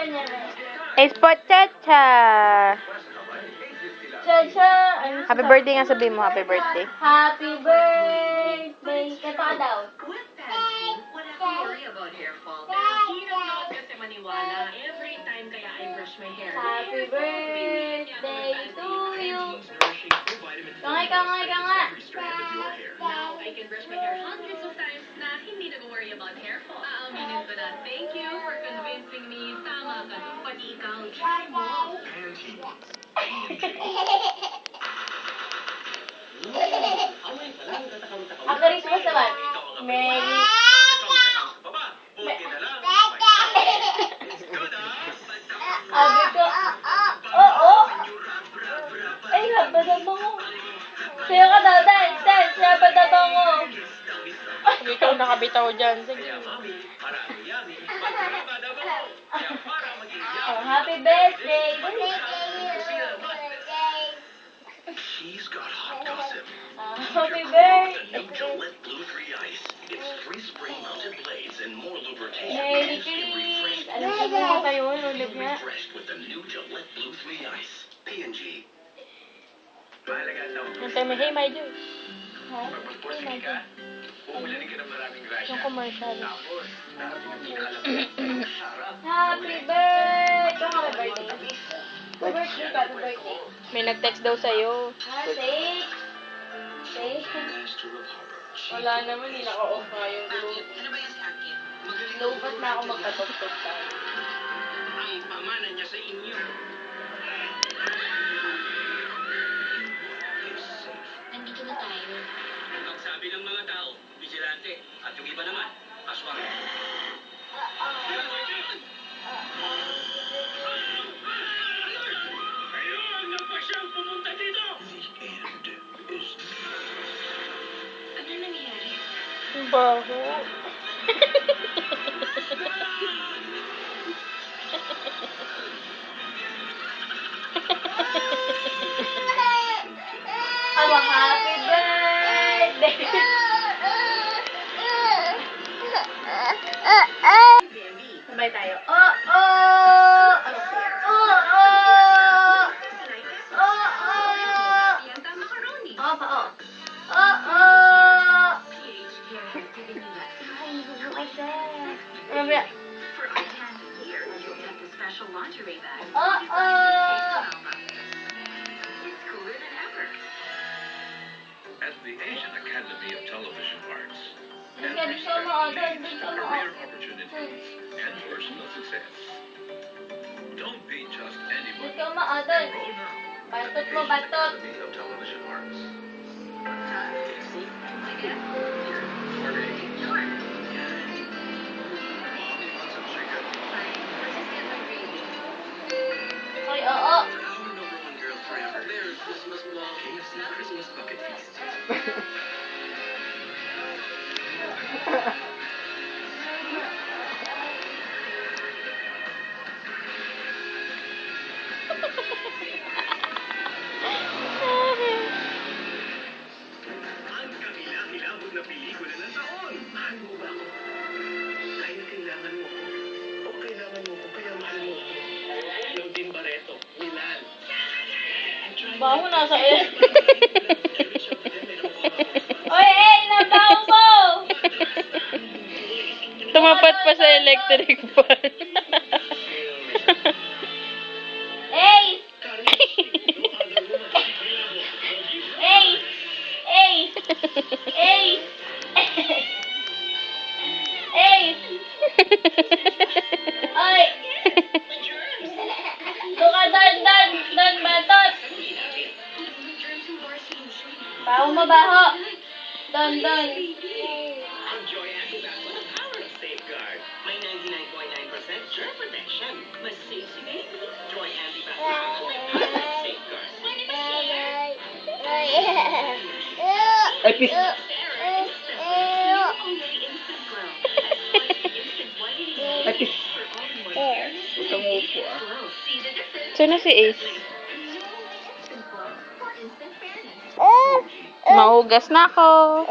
Ace po, Chacha. Chacha. Happy birthday nga, sabihin mo. Happy birthday. Happy birthday. Kanta ka daw. With Pantene, wala akong worry about hair fall. Pero hirap naman kasi maniwala. Every time kaya I brush my hair. Happy birthday to you. Kangay, kangay, kangay. Now, I can brush my hair hundreds of times na hindi nag-worry about hair fall. Aaminin ko na, thank you for convincing me. Tama ka. Pati ikaw, try mo. Ang Christmas naman. Merry. Sabi ko, oo. Ay, haba na mo. Sayo ka daw, dance, haba na mo. Ikaw nakabitaw dyan. Sige. Oh, happy birthday. She's got hot gossip. Happy birthday. New Gillette Blue 3 Ice. It's 3 spring-mounted blades and more lubrication. Merry Christmas. Alam mo kayo, nulog nga. Refreshed with the new Gillette Blue 3 Ice. P&G. Yung time, hey, my Joy. Ha? Magpupursige ka. Bumili ka ng maraming grasya. Yung commercial. Tapos, darating ang pinakalamang sarap. Happy birthday. Ito ka birthday. Birthday ka, birthday. May nag-text daw sa'yo. Say. Master of Harbor. Wala naman, hindi naka-off nga yung globe. Ano ba yung si Akin? Lobat na ako magkatugtog tayo. Ang pamana niya sa inyo. Nandito na tayo. Ang sabi ng mga tao, vigilante. At yung iba naman, aswang. Kayo ang nagpasyang pumunta dito! The end is Ano nangyayari? Baho. Ano, happy birthday. Sabay tayo. Oh, oh. Oh, oh. Oh, oh. Yanta macaroni. Oh, pa, oh. Oh, oh. PH Care giving you that Ay, nabukasa. Mamaya. for our 10th year. You'll get the special lingerie bag. Oh, oh. It's cooler than ever. At the Asian Academy of Television Arts, Hindi every ka step maadan. leads to career opportunities and personal success. Don't be just Hindi anyone. ka maadan. Enroll now. Batot mo, batot. Academy of Television Arts. Sige. Sure. Fine. Let's just get my gravy. Ay, oo. Our number one girl forever. There's Christmas vlog. KFC Christmas Bucket Feast. Ang kakilakilabot na pelikula ng taon. Mahal mo ba ako? Kaya kailangan mo ako. O kailangan mo ako kaya mahal mo ako. Yung Timbareto, Milan. Baho nasa eh. Oy, nabaho mo! Tumapat pa sa electric fan. Ace! Ace! Ace! Ace! Ace! Oy! Doon ka, Don, batot! Baho mo, baho! Don. Enjoy antibacterial with the power of Safeguard. May 99.9% germ protection. Mas safe si baby. Joy antibacterial with the power of Safeguard. Pwede ba share? Ay, pis. Instant glow. Instant whitening. Ay, pis. For all-in-one fairness. Tumupo ah. Glow. See the difference? Sino si Ace? Instant glow. For instant fairness. Mahugas na ako.